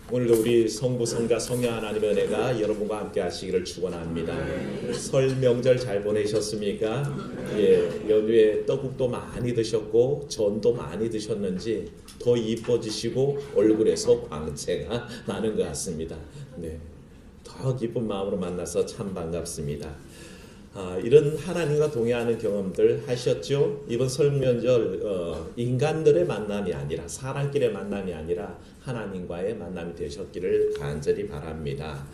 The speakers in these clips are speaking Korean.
오늘도 우리 성부, 성자, 성령 하나님의 은혜가 여러분과 함께 하시기를 축원합니다. 설 명절 잘 보내셨습니까? 연휴에 떡국도 많이 드셨고 전도 많이 드셨는지 더 이뻐지시고 얼굴에서 광채가 나는 것 같습니다. 더 기쁜 마음으로 만나서 참 반갑습니다. 이런 하나님과 동행하는 경험들 하셨죠? 이번 설명절 인간들의 만남이 아니라 사람끼리의 만남이 아니라 하나님과의 만남이 되셨기를 간절히 바랍니다.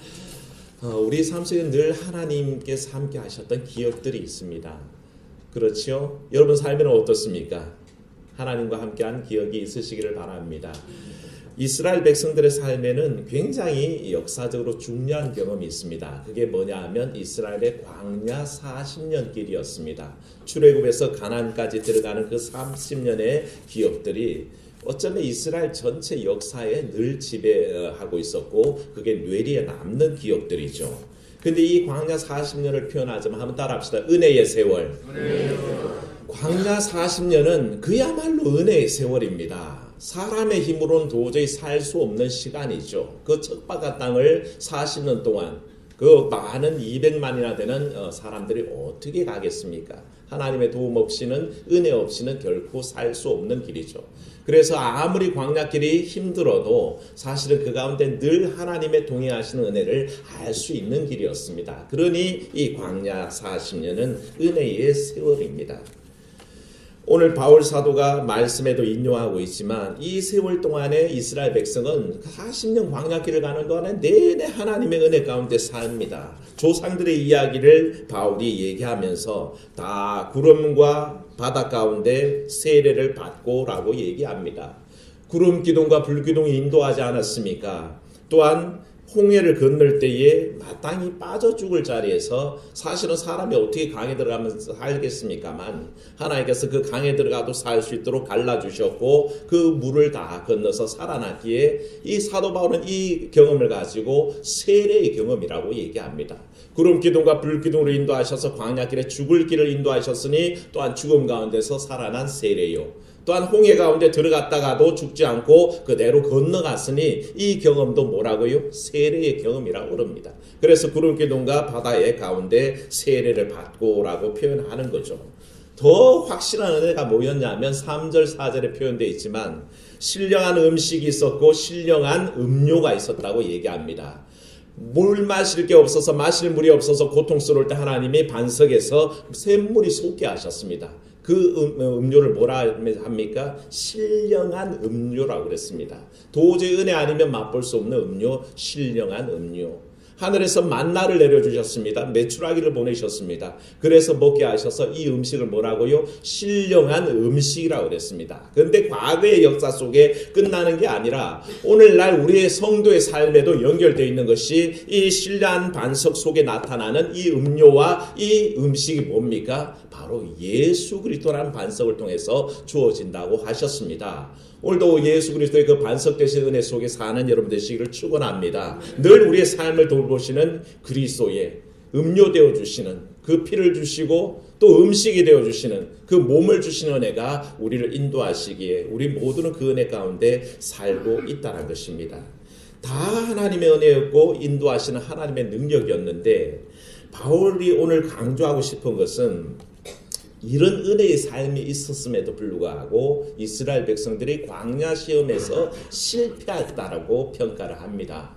우리 삶 속에 늘 하나님께서 함께 하셨던 기억들이 있습니다. 그렇죠? 여러분 삶에는 어떻습니까? 하나님과 함께한 기억이 있으시기를 바랍니다. 이스라엘 백성들의 삶에는 굉장히 역사적으로 중요한 경험이 있습니다. 그게 뭐냐 하면 이스라엘의 광야 40년 길이었습니다. 출애굽에서 가나안까지 들어가는 그 30년의 기억들이 어쩌면 이스라엘 전체 역사에 늘 지배하고 있었고 그게 뇌리에 남는 기억들이죠. 근데 이 광야 40년을 표현하자면 한번 따라합시다. 은혜의 세월. 광야 40년은 그야말로 은혜의 세월입니다. 사람의 힘으로는 도저히 살 수 없는 시간이죠. 그 척박한 땅을 40년 동안 그 많은 200만이나 되는 사람들이 어떻게 가겠습니까? 하나님의 도움 없이는 은혜 없이는 결코 살 수 없는 길이죠. 그래서 아무리 광야길이 힘들어도 사실은 그 가운데 늘 하나님의 동행하시는 은혜를 알 수 있는 길이었습니다. 그러니 이 광야 40년은 은혜의 세월입니다. 오늘 바울 사도가 말씀에도 인용하고 있지만 이 세월 동안에 이스라엘 백성은 40년 광야길을 가는 동안에 내내 하나님의 은혜 가운데 삽니다. 조상들의 이야기를 바울이 얘기하면서 다 구름과 바다 가운데 세례를 받고 라고 얘기합니다. 구름 기둥과 불 기둥이 인도하지 않았습니까? 또한 홍해를 건널 때에 마땅히 빠져 죽을 자리에서 사실은 사람이 어떻게 강에 들어가면 살겠습니까만 하나님께서 그 강에 들어가도 살 수 있도록 갈라주셨고 그 물을 다 건너서 살아났기에 이 사도 바울은 이 경험을 가지고 세례의 경험이라고 얘기합니다. 구름 기둥과 불 기둥으로 인도하셔서 광야길에 죽을 길을 인도하셨으니 또한 죽음 가운데서 살아난 세례요. 또한 홍해 가운데 들어갔다가도 죽지 않고 그대로 건너갔으니 이 경험도 뭐라고요? 세례의 경험이라고 그럽니다. 그래서 구름기둥과 바다의 가운데 세례를 받고라고 표현하는 거죠. 더 확실한 은혜가 뭐였냐면 3절 4절에 표현되어 있지만 신령한 음식이 있었고 신령한 음료가 있었다고 얘기합니다. 물 마실 게 없어서 마실 물이 없어서 고통스러울 때 하나님이 반석에서 샘물이 솟게 하셨습니다. 그 음료를 뭐라 합니까? 신령한 음료라고 그랬습니다. 도저히 은혜 아니면 맛볼 수 없는 음료, 신령한 음료. 하늘에서 만나를 내려주셨습니다. 메추라기를 보내셨습니다. 그래서 먹게 하셔서 이 음식을 뭐라고요? 신령한 음식이라고 그랬습니다. 그런데 과거의 역사 속에 끝나는 게 아니라 오늘날 우리의 성도의 삶에도 연결되어 있는 것이 이 신령한 반석 속에 나타나는 이 음료와 이 음식이 뭡니까? 바로 예수 그리스도라는 반석을 통해서 주어진다고 하셨습니다. 오늘도 예수 그리스도의 그 반석 되신 은혜 속에 사는 여러분 되시기를 축원합니다. 늘 우리의 삶을 돌보시는 그리스도의 음료 되어 주시는 그 피를 주시고 또 음식이 되어 주시는 그 몸을 주시는 은혜가 우리를 인도하시기에 우리 모두는 그 은혜 가운데 살고 있다는 것입니다. 다 하나님의 은혜였고 인도하시는 하나님의 능력이었는데 바울이 오늘 강조하고 싶은 것은 이런 은혜의 삶이 있었음에도 불구하고 이스라엘 백성들이 광야 시험에서 실패했다라고 평가를 합니다.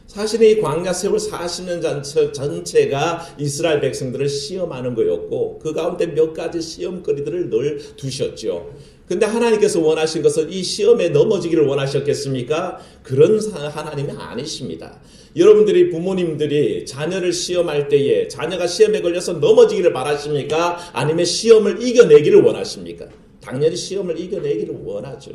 사실 이 광야 세월 40년 전체가 이스라엘 백성들을 시험하는 거였고 그 가운데 몇 가지 시험거리들을 늘 두셨죠. 근데 하나님께서 원하신 것은 이 시험에 넘어지기를 원하셨겠습니까? 그런 하나님이 아니십니다. 여러분들이 부모님들이 자녀를 시험할 때에 자녀가 시험에 걸려서 넘어지기를 바라십니까? 아니면 시험을 이겨내기를 원하십니까? 당연히 시험을 이겨내기를 원하죠.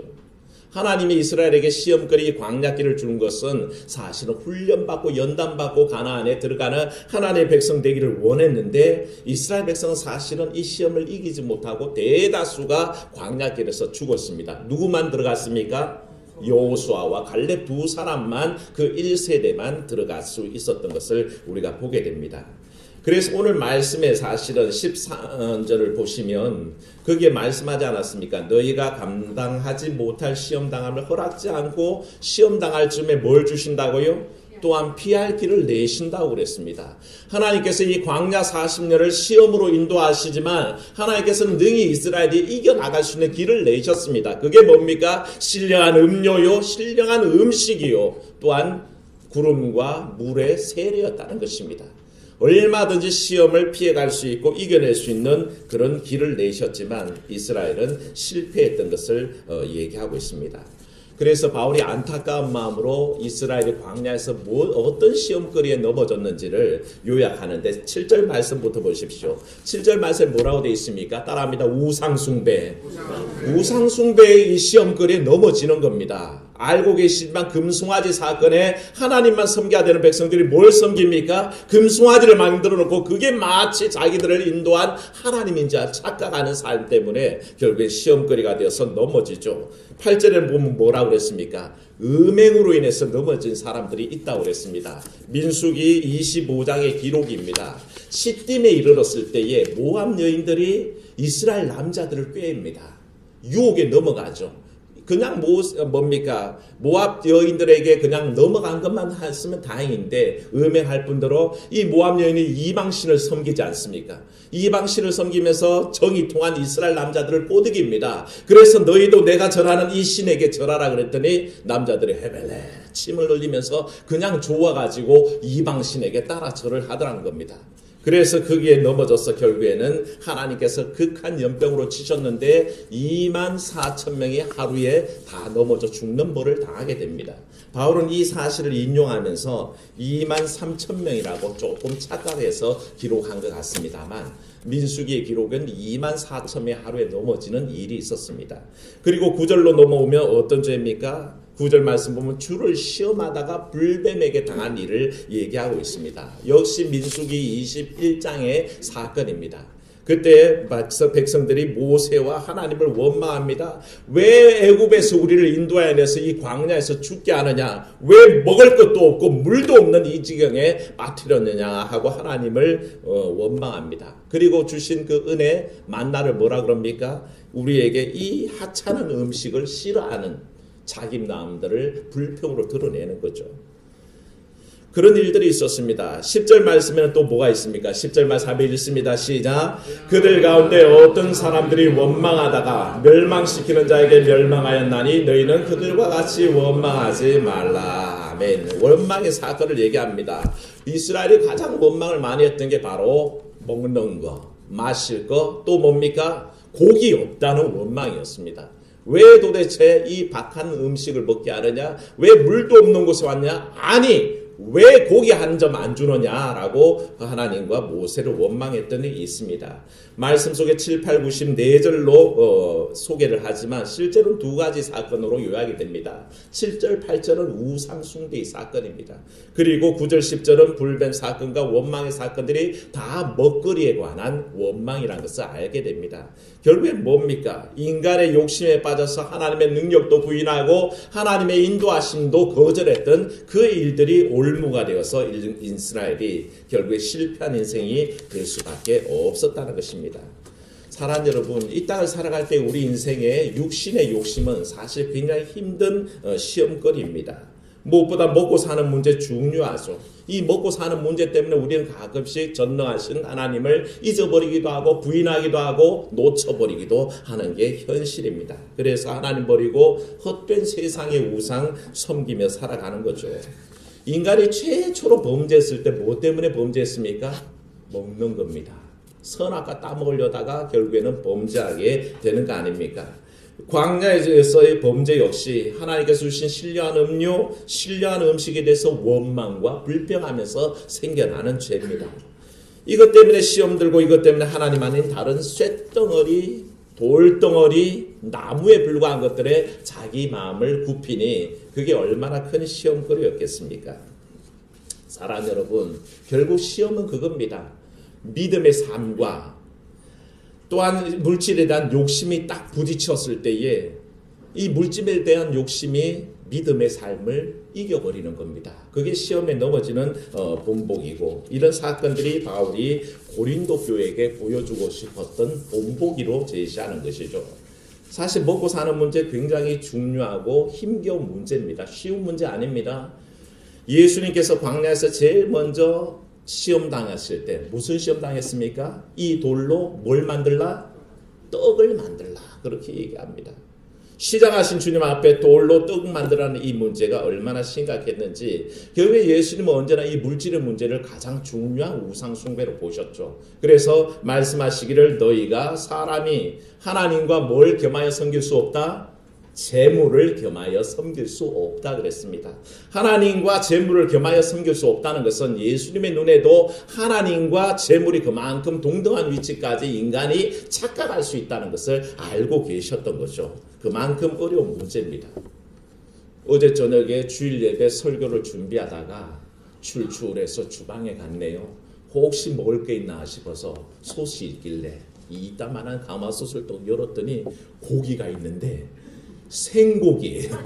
하나님이 이스라엘에게 시험거리 광야길을 주는 것은 사실은 훈련받고 연단받고 가나안에 들어가는 하나님의 백성 되기를 원했는데 이스라엘 백성은 사실은 이 시험을 이기지 못하고 대다수가 광야길에서 죽었습니다. 누구만 들어갔습니까? 여호수아와 갈렙 두 사람만 그 1세대만 들어갈 수 있었던 것을 우리가 보게 됩니다. 그래서 오늘 말씀에 사실은 14절을 보시면 거기에 말씀하지 않았습니까? 너희가 감당하지 못할 시험당함을 허락지 않고 시험당할 즈음에 뭘 주신다고요? 또한 피할 길을 내신다고 그랬습니다. 하나님께서 이 광야 40년을 시험으로 인도하시지만 하나님께서는 능히 이스라엘이 이겨나갈 수 있는 길을 내셨습니다. 그게 뭡니까? 신령한 음료요, 신령한 음식이요, 또한 구름과 물의 세례였다는 것입니다. 얼마든지 시험을 피해갈 수 있고 이겨낼 수 있는 그런 길을 내셨지만 이스라엘은 실패했던 것을 얘기하고 있습니다. 그래서 바울이 안타까운 마음으로 이스라엘이 광야에서 어떤 시험거리에 넘어졌는지를 요약하는데 7절 말씀부터 보십시오. 7절 말씀에 뭐라고 되어 있습니까? 따라합니다. 우상숭배. 우상숭배의 이 시험거리에 넘어지는 겁니다. 알고 계시지만 금송아지 사건에 하나님만 섬겨야 되는 백성들이 뭘 섬깁니까? 금송아지를 만들어 놓고 그게 마치 자기들을 인도한 하나님인 줄 착각하는 삶 때문에 결국에 시험거리가 되어서 넘어지죠. 8절에 보면 뭐라고 그랬습니까? 음행으로 인해서 넘어진 사람들이 있다고 그랬습니다. 민수기 25장의 기록입니다. 시딤에 이르렀을 때에 모압 여인들이 이스라엘 남자들을 꾀입니다. 유혹에 넘어가죠. 그냥 뭡니까? 모압 여인들에게 그냥 넘어간 것만 했으면 다행인데 음행할 뿐더러 이 모압 여인이 이방신을 섬기지 않습니까? 이방신을 섬기면서 정이 통한 이스라엘 남자들을 꼬드깁니다. 그래서 너희도 내가 절하는 이 신에게 절하라 그랬더니 남자들이 헤벨레 침을 흘리면서 그냥 좋아가지고 이방신에게 따라 절을 하더라는 겁니다. 그래서 거기에 넘어져서 결국에는 하나님께서 극한 연병으로 치셨는데 24,000명이 하루에 다 넘어져 죽는 벌을 당하게 됩니다. 바울은 이 사실을 인용하면서 23,000명이라고 조금 착각해서 기록한 것 같습니다만 민수기의 기록은 24,000명이 하루에 넘어지는 일이 있었습니다. 그리고 9절로 넘어오면 어떤 죄입니까? 9절 말씀 보면 주를 시험하다가 불뱀에게 당한 일을 얘기하고 있습니다. 역시 민수기 21장의 사건입니다. 그때 백성들이 모세와 하나님을 원망합니다. 왜 애굽에서 우리를 인도해내서 이 광야에서 죽게 하느냐? 왜 먹을 것도 없고 물도 없는 이 지경에 빠뜨렸느냐 하고 하나님을 원망합니다. 그리고 주신 그 은혜 만나를 뭐라 그럽니까? 우리에게 이 하찮은 음식을 싫어하는 자기 마음들을 불평으로 드러내는 거죠. 그런 일들이 있었습니다. 10절 말씀에는 또 뭐가 있습니까? 10절 말씀 한번 읽습니다. 시작. 그들 가운데 어떤 사람들이 원망하다가 멸망시키는 자에게 멸망하였나니 너희는 그들과 같이 원망하지 말라. 아멘. 원망의 사건을 얘기합니다. 이스라엘이 가장 원망을 많이 했던 게 바로 먹는 거, 마실 거, 또 뭡니까? 고기 없다는 원망이었습니다. 왜 도대체 이 박한 음식을 먹게 하느냐? 왜 물도 없는 곳에 왔냐? 아니, 왜 고기 한 점 안 주느냐라고 하나님과 모세를 원망했던 일이 있습니다. 말씀 속에 7, 8, 94절로 소개를 하지만 실제로는 두 가지 사건으로 요약이 됩니다. 7절, 8절은 우상 숭배의 사건입니다. 그리고 9절, 10절은 불뱀 사건과 원망의 사건들이 다 먹거리에 관한 원망이라는 것을 알게 됩니다. 결국엔 뭡니까? 인간의 욕심에 빠져서 하나님의 능력도 부인하고 하나님의 인도하심도 거절했던 그 일들이 올무가 되어서 이스라엘이 결국에 실패한 인생이 될 수밖에 없었다는 것입니다. 사랑 여러분, 이 땅을 살아갈 때 우리 인생의 육신의 욕심은 사실 굉장히 힘든 시험거리입니다. 무엇보다 먹고 사는 문제 중요하죠. 이 먹고 사는 문제 때문에 우리는 가끔씩 전능하신 하나님을 잊어버리기도 하고 부인하기도 하고 놓쳐버리기도 하는 게 현실입니다. 그래서 하나님 버리고 헛된 세상의 우상 섬기며 살아가는 거죠. 인간이 최초로 범죄했을 때 뭐 때문에 범죄했습니까? 먹는 겁니다. 선악과 따먹으려다가 결국에는 범죄하게 되는 거 아닙니까? 광야에서의 범죄 역시 하나님께서 주신 신령한 음료, 신령한 음식에 대해서 원망과 불평하면서 생겨나는 죄입니다. 이것 때문에 시험 들고 이것 때문에 하나님 아닌 다른 쇳덩어리, 돌덩어리, 나무에 불과한 것들에 자기 마음을 굽히니 그게 얼마나 큰 시험거리였겠습니까? 사랑 여러분, 결국 시험은 그겁니다. 믿음의 삶과 또한 물질에 대한 욕심이 딱 부딪혔을 때에 이 물질에 대한 욕심이 믿음의 삶을 이겨버리는 겁니다. 그게 시험에 넘어지는 본보기고, 이런 사건들이 바울이 고린도 교회에게 보여주고 싶었던 본보기로 제시하는 것이죠. 사실 먹고 사는 문제 굉장히 중요하고 힘겨운 문제입니다. 쉬운 문제 아닙니다. 예수님께서 광야에서 제일 먼저 시험 당했을 때 무슨 시험 당했습니까? 이 돌로 뭘 만들라? 떡을 만들라. 그렇게 얘기합니다. 시작하신 주님 앞에 돌로 떡 만들라는 이 문제가 얼마나 심각했는지, 결국에 예수님은 언제나 이 물질의 문제를 가장 중요한 우상 숭배로 보셨죠. 그래서 말씀하시기를 너희가 사람이 하나님과 뭘 겸하여 섬길 수 없다? 재물을 겸하여 섬길 수 없다 그랬습니다. 하나님과 재물을 겸하여 섬길 수 없다는 것은 예수님의 눈에도 하나님과 재물이 그만큼 동등한 위치까지 인간이 착각할 수 있다는 것을 알고 계셨던 거죠. 그만큼 어려운 문제입니다. 어제 저녁에 주일 예배 설교를 준비하다가 출출해서 주방에 갔네요. 혹시 먹을 게 있나 싶어서 솥이 있길래 이따만한 가마솥을 또 열었더니 고기가 있는데 생고기예요.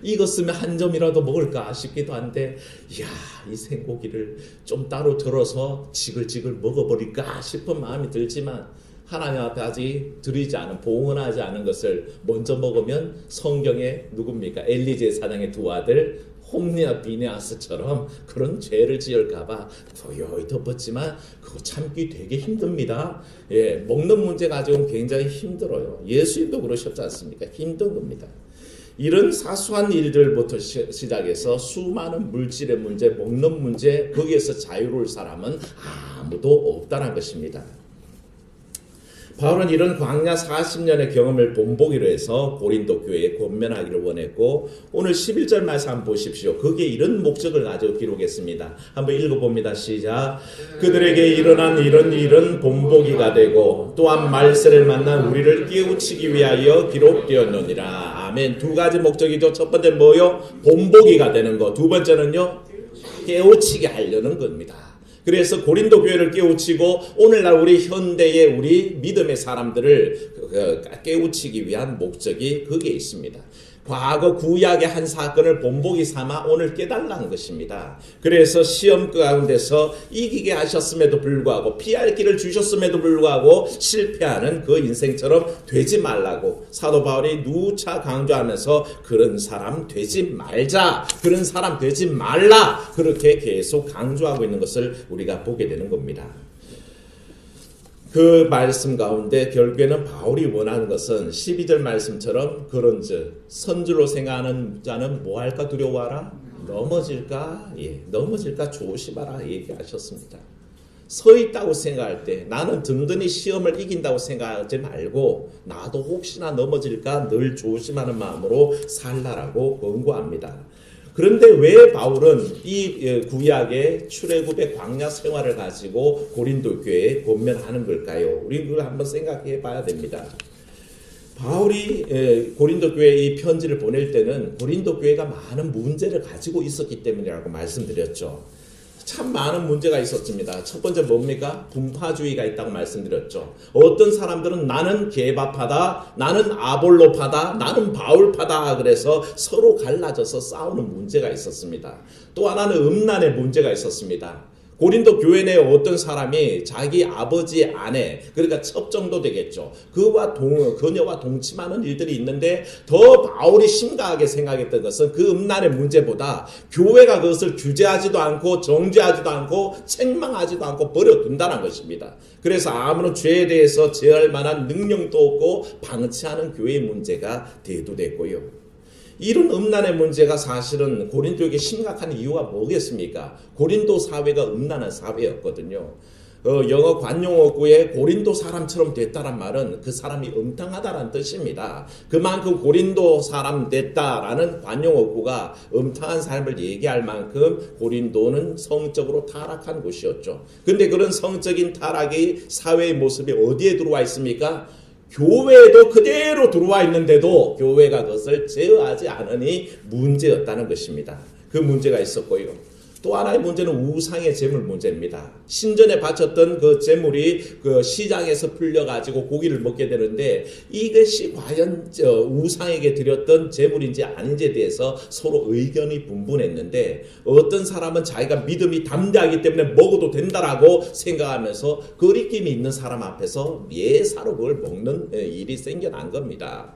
익었으면 한 점이라도 먹을까 싶기도 한데, 이야, 이 생고기를 좀 따로 들어서 지글지글 먹어버릴까 싶은 마음이 들지만, 하나님 앞에 아직 드리지 않은, 봉헌하지 않은 것을 먼저 먹으면 성경에 누굽니까? 엘리 제사장의 두 아들 홈리와 비네아스처럼 그런 죄를 지을까봐 도요히 덮었지만 그거 참기 되게 힘듭니다. 예, 먹는 문제 가지고는 굉장히 힘들어요. 예수님도 그러셨지 않습니까? 힘든 겁니다. 이런 사소한 일들부터 시작해서 수많은 물질의 문제, 먹는 문제, 거기에서 자유로울 사람은 아무도 없다는 것입니다. 바울은 이런 광야 40년의 경험을 본보기로 해서 고린도 교회에 권면하기를 원했고, 오늘 11절 말씀 한번 보십시오. 그게 이런 목적을 가지고 기록했습니다. 한번 읽어봅니다. 시작. 그들에게 일어난 이런 일은 본보기가 되고 또한 말세를 만난 우리를 깨우치기 위하여 기록되었느니라. 아멘. 두 가지 목적이죠. 첫 번째 뭐요? 본보기가 되는 거. 두 번째는요, 깨우치게 하려는 겁니다. 그래서 고린도 교회를 깨우치고 오늘날 우리 현대의 우리 믿음의 사람들을 깨우치기 위한 목적이 거기에 있습니다. 과거 구약의 한 사건을 본보기 삼아 오늘 깨달라는 것입니다. 그래서 시험 가운데서 이기게 하셨음에도 불구하고, 피할 길을 주셨음에도 불구하고 실패하는 그 인생처럼 되지 말라고 사도 바울이 누차 강조하면서 그런 사람 되지 말자, 그런 사람 되지 말라, 그렇게 계속 강조하고 있는 것을 우리가 보게 되는 겁니다. 그 말씀 가운데 결국에는 바울이 원하는 것은 12절 말씀처럼 그런즉 선줄로 생각하는 자는 뭐 할까 두려워하라? 넘어질까? 예, 넘어질까 조심하라 얘기하셨습니다. 서 있다고 생각할 때 나는 든든히 시험을 이긴다고 생각하지 말고 나도 혹시나 넘어질까 늘 조심하는 마음으로 살라라고 권고합니다. 그런데 왜 바울은 이 구약의 출애굽의 광야 생활을 가지고 고린도 교회에 권면하는 걸까요? 우리 그걸 한번 생각해 봐야 됩니다. 바울이 고린도 교회에 이 편지를 보낼 때는 고린도 교회가 많은 문제를 가지고 있었기 때문이라고 말씀드렸죠. 참 많은 문제가 있었습니다. 첫 번째 뭡니까? 분파주의가 있다고 말씀드렸죠. 어떤 사람들은 나는 게바파다, 나는 아볼로파다, 나는 바울파다, 그래서 서로 갈라져서 싸우는 문제가 있었습니다. 또 하나는 음란의 문제가 있었습니다. 고린도 교회 내에 어떤 사람이 자기 아버지 아내, 그러니까 첩 정도 되겠죠. 그녀와 동침하는 일들이 있는데 더 바울이 심각하게 생각했던 것은 그 음란의 문제보다 교회가 그것을 규제하지도 않고 정죄하지도 않고 책망하지도 않고 버려둔다는 것입니다. 그래서 아무런 죄에 대해서 제할 만한 능력도 없고 방치하는 교회의 문제가 대두됐고요. 이런 음란의 문제가 사실은 고린도에게 심각한 이유가 뭐겠습니까? 고린도 사회가 음란한 사회였거든요. 영어 관용어구에 고린도 사람처럼 됐다란 말은 그 사람이 음탕하다라는 뜻입니다. 그만큼 고린도 사람 됐다라는 관용어구가 음탕한 삶을 얘기할 만큼 고린도는 성적으로 타락한 곳이었죠. 근데 그런 성적인 타락이 사회의 모습이 어디에 들어와 있습니까? 교회에도 그대로 들어와 있는데도 교회가 그것을 제어하지 않으니 문제였다는 것입니다. 그 문제가 있었고요. 또 하나의 문제는 우상의 제물 문제입니다. 신전에 바쳤던 그 제물이 그 시장에서 풀려가지고 고기를 먹게 되는데 이것이 과연 우상에게 드렸던 제물인지 아닌지에 대해서 서로 의견이 분분했는데 어떤 사람은 자기가 믿음이 담대하기 때문에 먹어도 된다라고 생각하면서 거리낌이 있는 사람 앞에서 예사로 그걸 먹는 일이 생겨난 겁니다.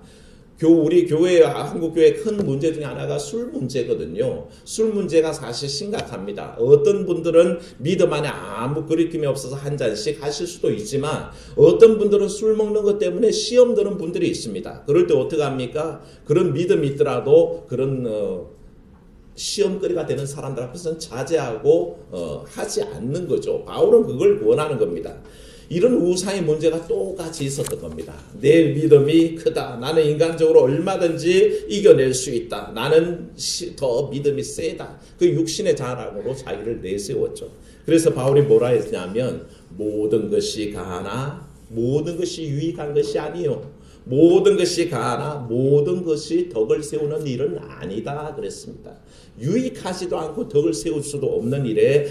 우리 교회, 한국교회의 큰 문제 중에 하나가 술 문제거든요. 술 문제가 사실 심각합니다. 어떤 분들은 믿음 안에 아무 거리낌이 없어서 한 잔씩 하실 수도 있지만 어떤 분들은 술 먹는 것 때문에 시험 드는 분들이 있습니다. 그럴 때 어떻게 합니까? 그런 믿음이 있더라도 그런 시험거리가 되는 사람들 앞에서는 자제하고 하지 않는 거죠. 바울은 그걸 원하는 겁니다. 이런 우상의 문제가 똑같이 있었던 겁니다. 내 믿음이 크다. 나는 인간적으로 얼마든지 이겨낼 수 있다. 나는 더 믿음이 세다. 그 육신의 자랑으로 자기를 내세웠죠. 그래서 바울이 뭐라 했냐면 모든 것이 가하나 모든 것이 유익한 것이 아니요. 모든 것이 가하나 모든 것이 덕을 세우는 일은 아니다 그랬습니다. 유익하지도 않고 덕을 세울 수도 없는 일에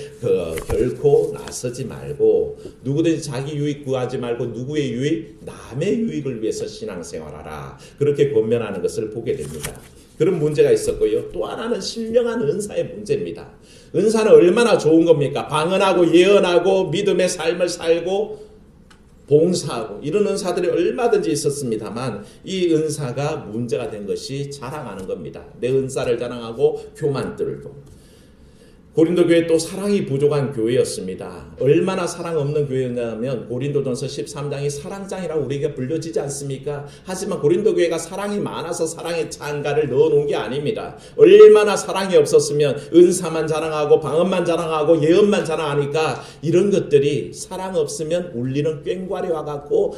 결코 나서지 말고 누구든지 자기 유익 구하지 말고 누구의 유익? 남의 유익을 위해서 신앙생활하라. 그렇게 권면하는 것을 보게 됩니다. 그런 문제가 있었고요. 또 하나는 신령한 은사의 문제입니다. 은사는 얼마나 좋은 겁니까? 방언하고 예언하고 믿음의 삶을 살고 봉사하고 이런 은사들이 얼마든지 있었습니다만 이 은사가 문제가 된 것이 자랑하는 겁니다. 내 은사를 자랑하고 교만 떨고 고린도 교회 또 사랑이 부족한 교회였습니다. 얼마나 사랑 없는 교회였냐면 고린도전서 13장이 사랑장이라고 우리에게 불려지지 않습니까? 하지만 고린도 교회가 사랑이 많아서 사랑의 찬가를 넣어놓은 게 아닙니다. 얼마나 사랑이 없었으면 은사만 자랑하고 방언만 자랑하고 예언만 자랑하니까 이런 것들이 사랑 없으면 울리는 꽹과리와 같고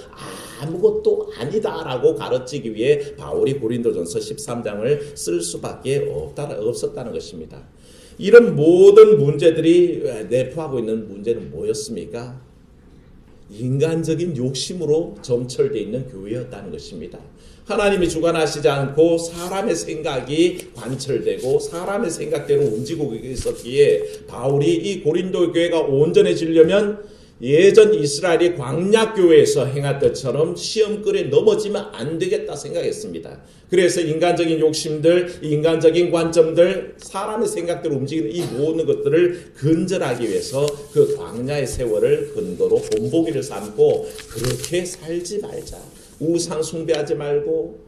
아무것도 아니다라고 가르치기 위해 바울이 고린도전서 13장을 쓸 수밖에 없었다는 것입니다. 이런 모든 문제들이 내포하고 있는 문제는 뭐였습니까? 인간적인 욕심으로 점철되어 있는 교회였다는 것입니다. 하나님이 주관하시지 않고 사람의 생각이 관철되고 사람의 생각대로 움직이고 있었기에 바울이 이 고린도 교회가 온전해지려면 예전 이스라엘이 광야교회에서 행했던 시험거리에 넘어지면 안 되겠다 생각했습니다. 그래서 인간적인 욕심들, 인간적인 관점들, 사람의 생각대로 움직이는 이 모든 것들을 근절하기 위해서 그 광야의 세월을 근거로 본보기를 삼고 그렇게 살지 말자. 우상 숭배하지 말고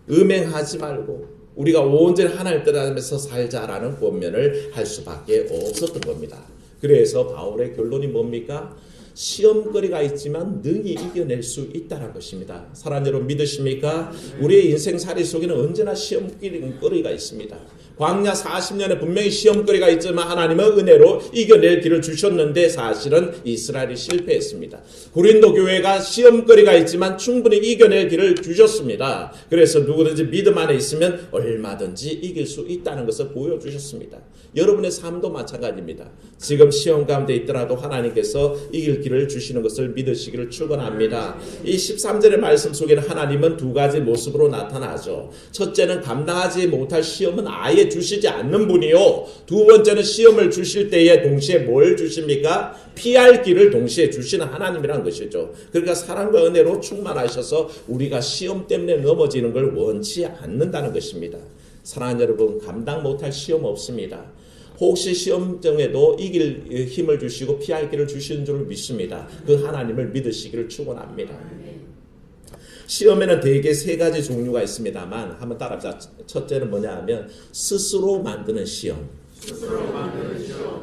음행하지 말고 우리가 온전히 하나님 따라가면서 살자라는 권면을 할 수밖에 없었던 겁니다. 그래서 바울의 결론이 뭡니까? 시험거리가 있지만 능히 이겨낼 수 있다는 것입니다. 사랑하는 여러분 믿으십니까? 우리의 인생살이 속에는 언제나 시험거리가 있습니다. 광야 40년에 분명히 시험거리가 있지만 하나님은 은혜로 이겨낼 길을 주셨는데 사실은 이스라엘이 실패했습니다. 고린도 교회가 시험거리가 있지만 충분히 이겨낼 길을 주셨습니다. 그래서 누구든지 믿음 안에 있으면 얼마든지 이길 수 있다는 것을 보여주셨습니다. 여러분의 삶도 마찬가지입니다. 지금 시험 가운데 있더라도 하나님께서 이길 길을 주시는 것을 믿으시기를 축원합니다. 이 13절의 말씀 속에는 하나님은 두 가지 모습으로 나타나죠. 첫째는 감당하지 못할 시험은 아예 주시지 않는 분이요. 두 번째는 시험을 주실 때에 동시에 뭘 주십니까? 피할 길을 동시에 주시는 하나님이라는 것이죠. 그러니까 사랑과 은혜로 충만하셔서 우리가 시험 때문에 넘어지는 걸 원치 않는다는 것입니다. 사랑하는 여러분, 감당 못할 시험 없습니다. 혹시 시험 중에도 이길 힘을 주시고 피할 길을 주시는 줄 믿습니다. 그 하나님을 믿으시기를 축원합니다. 시험에는 대개 세 가지 종류가 있습니다만 한번 따라합시다. 첫째는 뭐냐 하면 스스로 만드는 시험.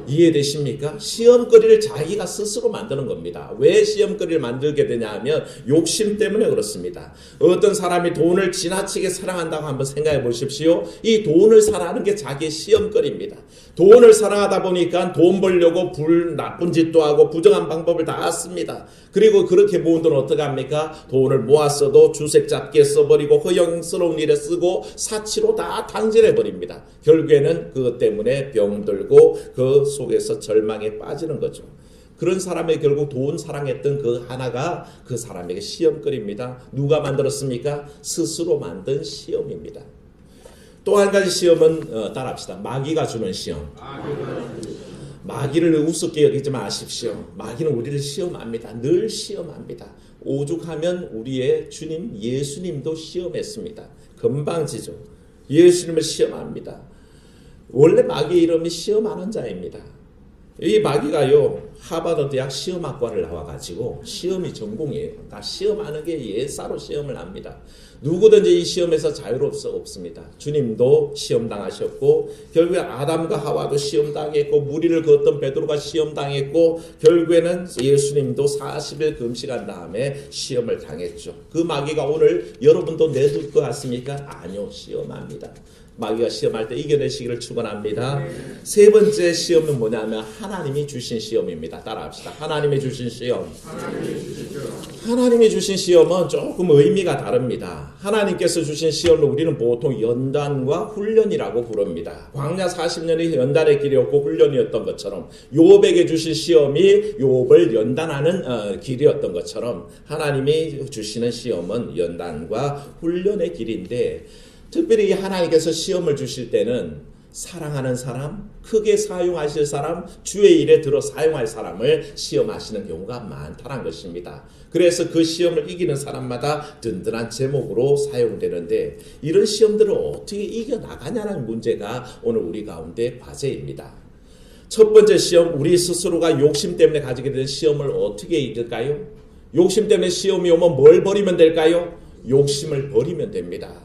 이해되십니까? 시험거리를 자기가 스스로 만드는 겁니다. 왜 시험거리를 만들게 되냐 하면 욕심 때문에 그렇습니다. 어떤 사람이 돈을 지나치게 사랑한다고 한번 생각해 보십시오. 이 돈을 사랑하는 게 자기의 시험거리입니다. 돈을 사랑하다 보니까 돈 벌려고 나쁜 짓도 하고 부정한 방법을 다 씁니다. 그리고 그렇게 모은 돈은 어떻게 합니까? 돈을 모았어도 주색 잡기에 써버리고 허영스러운 일에 쓰고 사치로 다 탕진해버립니다. 결국에는 그것 때문에 병들고 그 속에서 절망에 빠지는 거죠. 그런 사람의 결국 돈 사랑했던 그 하나가 그 사람에게 시험거리입니다. 누가 만들었습니까? 스스로 만든 시험입니다. 또 한 가지 시험은 따라합시다. 마귀가 주는 시험. 마귀를 우습게 여기지 마십시오. 마귀는 우리를 시험합니다. 늘 시험합니다. 오죽하면 우리의 주님 예수님도 시험했습니다. 건방지죠. 예수님을 시험합니다. 원래 마귀의 이름이 시험하는 자입니다. 이 마귀가요, 하버드 대학 시험학과를 나와가지고 시험이 전공이에요. 다 시험하는 게 예사로 시험을 합니다. 누구든지 이 시험에서 자유로울 수 없습니다. 주님도 시험당하셨고, 결국에 아담과 하와도 시험당했고, 무리를 그었던 베드로가 시험당했고, 결국에는 예수님도 40일 금식한 다음에 시험을 당했죠. 그 마귀가 오늘 여러분도 내둘 것 같습니까? 아니요, 시험합니다. 마귀가 시험할 때 이겨내시기를 축원합니다. 세 번째 시험은 뭐냐면 하나님이 주신 시험입니다. 따라합시다. 하나님이 주신 시험. 하나님이 주신 시험은 조금 의미가 다릅니다. 하나님께서 주신 시험을 우리는 보통 연단과 훈련이라고 부릅니다. 광야 40년이 연단의 길이었고 훈련이었던 것처럼, 욥에게 주신 시험이 욥을 연단하는 길이었던 것처럼, 하나님이 주시는 시험은 연단과 훈련의 길인데, 특별히 하나님께서 시험을 주실 때는 사랑하는 사람, 크게 사용하실 사람, 주의 일에 들어 사용할 사람을 시험하시는 경우가 많다는 것입니다. 그래서 그 시험을 이기는 사람마다 든든한 제목으로 사용되는데, 이런 시험들을 어떻게 이겨나가냐는 문제가 오늘 우리 가운데 과제입니다. 첫 번째 시험, 우리 스스로가 욕심 때문에 가지게 된 시험을 어떻게 이길까요? 욕심 때문에 시험이 오면 뭘 버리면 될까요? 욕심을 버리면 됩니다.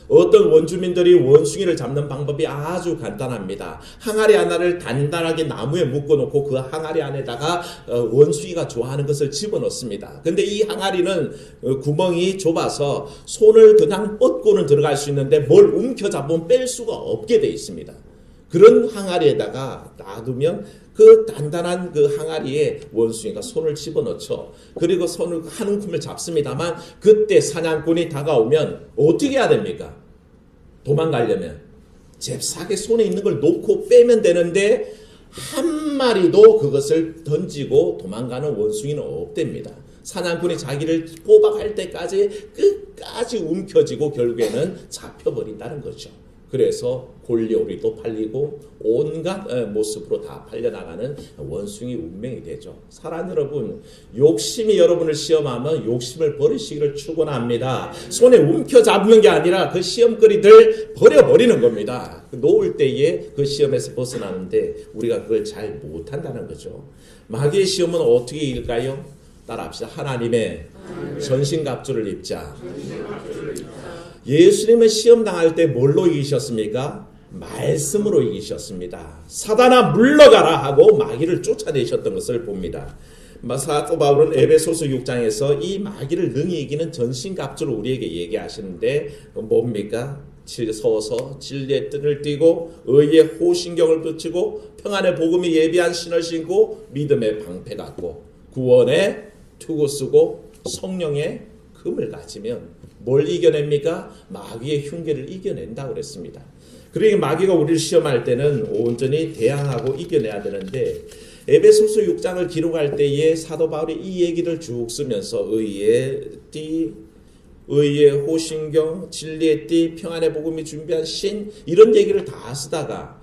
어떤 원주민들이 원숭이를 잡는 방법이 아주 간단합니다. 항아리 하나를 단단하게 나무에 묶어놓고 그 항아리 안에다가 원숭이가 좋아하는 것을 집어넣습니다. 근데 이 항아리는 구멍이 좁아서 손을 그냥 뻗고는 들어갈 수 있는데 뭘 움켜잡으면 뺄 수가 없게 돼 있습니다. 그런 항아리에다가 놔두면 그 단단한 그 항아리에 원숭이가 손을 집어넣죠. 그리고 손을 한 움큼을 잡습니다만, 그때 사냥꾼이 다가오면 어떻게 해야 됩니까? 도망가려면 잽싸게 손에 있는 걸 놓고 빼면 되는데, 한 마리도 그것을 던지고 도망가는 원숭이는 없답니다. 사냥꾼이 자기를 포박할 때까지 끝까지 움켜쥐고 결국에는 잡혀버린다는 거죠. 그래서 골리오리도 팔리고 온갖 모습으로 다 팔려나가는 원숭이 운명이 되죠. 사랑 여러분, 욕심이 여러분을 시험하면 욕심을 버리시기를 축원합니다. 손에 움켜잡는 게 아니라 그 시험거리들 버려버리는 겁니다. 놓을 때에 그 시험에서 벗어나는데 우리가 그걸 잘 못한다는 거죠. 마귀의 시험은 어떻게 이길까요? 따라합시다. 하나님의 전신갑주를 입자. 예수님은 시험당할 때 뭘로 이기셨습니까? 말씀으로 이기셨습니다. 사단아 물러가라 하고 마귀를 쫓아내셨던 것을 봅니다. 사도 바울은 에베소서 6장에서 이 마귀를 능히 이기는 전신갑주를 우리에게 얘기하시는데 뭡니까? 서서 진리의 끈을 띠고 의의 호신경을 붙이고 평안의 복음이 예비한 신을 신고 믿음의 방패 갖고 구원의 투구 쓰고 성령의 금을 가지면 뭘 이겨냅니까? 마귀의 흉계를 이겨낸다고 그랬습니다. 그러니까 마귀가 우리를 시험할 때는 온전히 대항하고 이겨내야 되는데, 에베소서 6장을 기록할 때에 사도 바울이 이 얘기를 쭉 쓰면서 의의 띠, 의의 호신경, 진리의 띠, 평안의 복음이 준비한 신, 이런 얘기를 다 쓰다가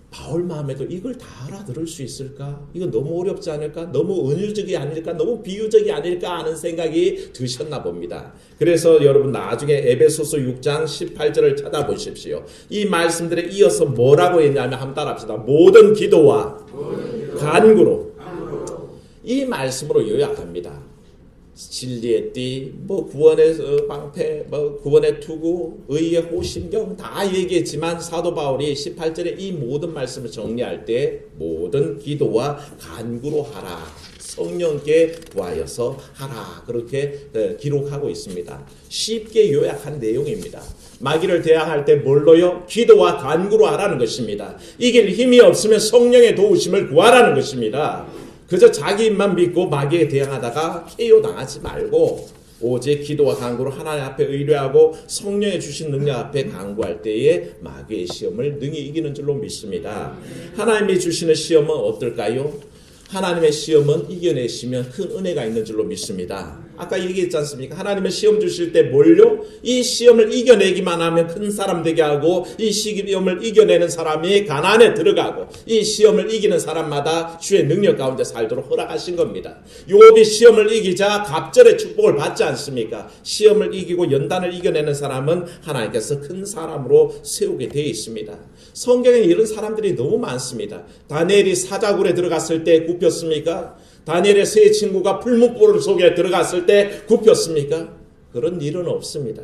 바울 마음에도 이걸 다 알아들을 수 있을까? 이거 너무 어렵지 않을까? 너무 은유적이 아닐까? 너무 비유적이 아닐까? 하는 생각이 드셨나 봅니다. 그래서 여러분 나중에 에베소서 6장 18절을 찾아보십시오. 이 말씀들에 이어서 뭐라고 했냐면 한번 따라합시다. 모든 기도와 간구로 이 말씀으로 요약합니다. 진리의 띠, 구원의 방패, 구원의 투구, 의의 호신경 다 얘기했지만 사도 바울이 18절에 이 모든 말씀을 정리할 때 모든 기도와 간구로 하라, 성령께 구하여서 하라, 그렇게 기록하고 있습니다. 쉽게 요약한 내용입니다. 마귀를 대항할 때 뭘로요? 기도와 간구로 하라는 것입니다. 이길 힘이 없으면 성령의 도우심을 구하라는 것입니다. 그저 자기 입만 믿고 마귀에 대항하다가 KO 당하지 말고 오직 기도와 간구로 하나님 앞에 의뢰하고 성령의 주신 능력 앞에 간구할 때에 마귀의 시험을 능히 이기는 줄로 믿습니다. 하나님이 주시는 시험은 어떨까요? 하나님의 시험은 이겨내시면 큰 은혜가 있는 줄로 믿습니다. 아까 얘기했지 않습니까? 하나님은 시험 주실 때 뭘요? 이 시험을 이겨내기만 하면 큰 사람 되게 하고, 이 시험을 이겨내는 사람이 가나안에 들어가고, 이 시험을 이기는 사람마다 주의 능력 가운데 살도록 허락하신 겁니다. 욥이 시험을 이기자 갑절의 축복을 받지 않습니까? 시험을 이기고 연단을 이겨내는 사람은 하나님께서 큰 사람으로 세우게 되어 있습니다. 성경에 이런 사람들이 너무 많습니다. 다니엘이 사자굴에 들어갔을 때 굽혔습니까? 다니엘의 세 친구가 풀무불 속에 들어갔을 때 굽혔습니까? 그런 일은 없습니다.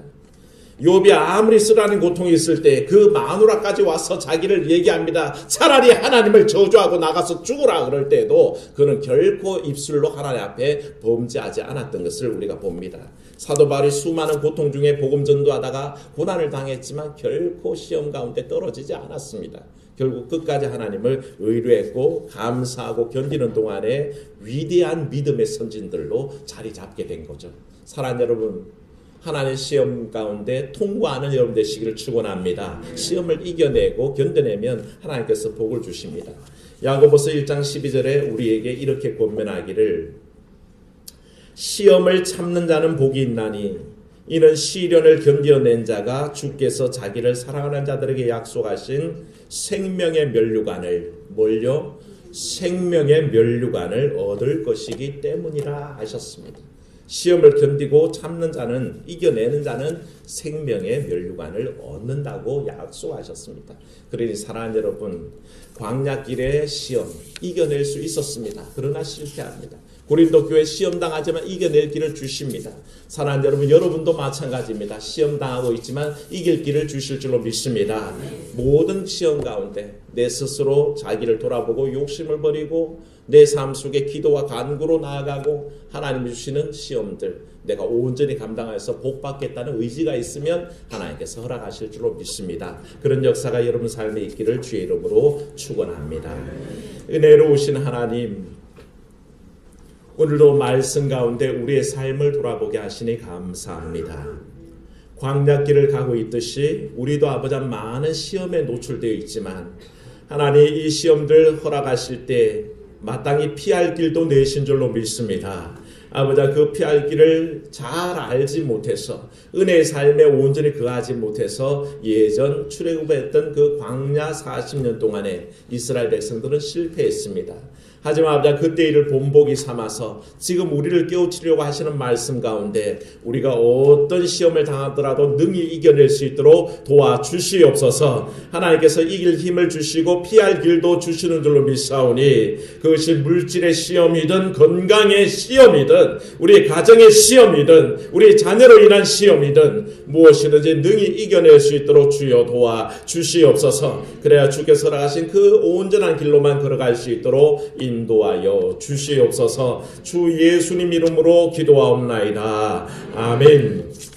욥이 아무리 쓰라는 고통이 있을 때 그 마누라까지 와서 자기를 얘기합니다. 차라리 하나님을 저주하고 나가서 죽으라 그럴 때도 그는 결코 입술로 하나님 앞에 범죄하지 않았던 것을 우리가 봅니다. 사도 바울이 수많은 고통 중에 복음 전도하다가 고난을 당했지만 결코 시험 가운데 떨어지지 않았습니다. 결국 끝까지 하나님을 의뢰했고 감사하고 견디는 동안에 위대한 믿음의 선진들로 자리 잡게 된 거죠. 사랑하는 여러분, 하나님의 시험 가운데 통과하는 여러분 되시기를 축원합니다. 시험을 이겨내고 견뎌내면 하나님께서 복을 주십니다. 야고보서 1장 12절에 우리에게 이렇게 권면하기를, 시험을 참는 자는 복이 있나니 이는 시련을 견뎌낸 자가 주께서 자기를 사랑하는 자들에게 약속하신 생명의 면류관을, 뭘요? 생명의 면류관을 얻을 것이기 때문이라 하셨습니다. 시험을 견디고 참는 자는, 이겨내는 자는 생명의 면류관을 얻는다고 약속하셨습니다. 그러니 사랑하는 여러분, 광야길의 시험 이겨낼 수 있었습니다. 그러나 실패합니다. 고린도 교회 시험 당하지만 이겨낼 길을 주십니다. 사랑하는 여러분, 여러분도 마찬가지입니다. 시험 당하고 있지만 이길 길을 주실 줄로 믿습니다. 모든 시험 가운데 내 스스로 자기를 돌아보고 욕심을 버리고 내 삶 속에 기도와 간구로 나아가고 하나님이 주시는 시험들 내가 온전히 감당해서 복받겠다는 의지가 있으면 하나님께서 허락하실 줄로 믿습니다. 그런 역사가 여러분 삶에 있기를 주의 이름으로 축원합니다. 은혜로우신 하나님, 오늘도 말씀 가운데 우리의 삶을 돌아보게 하시니 감사합니다. 광야길을 가고 있듯이 우리도 아버지 많은 시험에 노출되어 있지만 하나님 이 시험들 허락하실 때 마땅히 피할 길도 내신 줄로 믿습니다. 아버지 그 피할 길을 잘 알지 못해서 은혜의 삶에 온전히 거하지 못해서 예전 출애굽했던 그 광야 40년 동안에 이스라엘 백성들은 실패했습니다. 하지만 아버지 그때 일을 본보기 삼아서 지금 우리를 깨우치려고 하시는 말씀 가운데 우리가 어떤 시험을 당하더라도 능히 이겨낼 수 있도록 도와주시옵소서. 하나님께서 이길 힘을 주시고 피할 길도 주시는 줄로 믿사오니 그것이 물질의 시험이든 건강의 시험이든 우리 가정의 시험이든 우리 자녀로 인한 시험이든 무엇이든지 능히 이겨낼 수 있도록 주여 도와주시옵소서. 그래야 주께서 허락하신 그 온전한 길로만 걸어갈 수 있도록 인도하여 주시옵소서. 주 예수님 이름으로 기도하옵나이다. 아멘.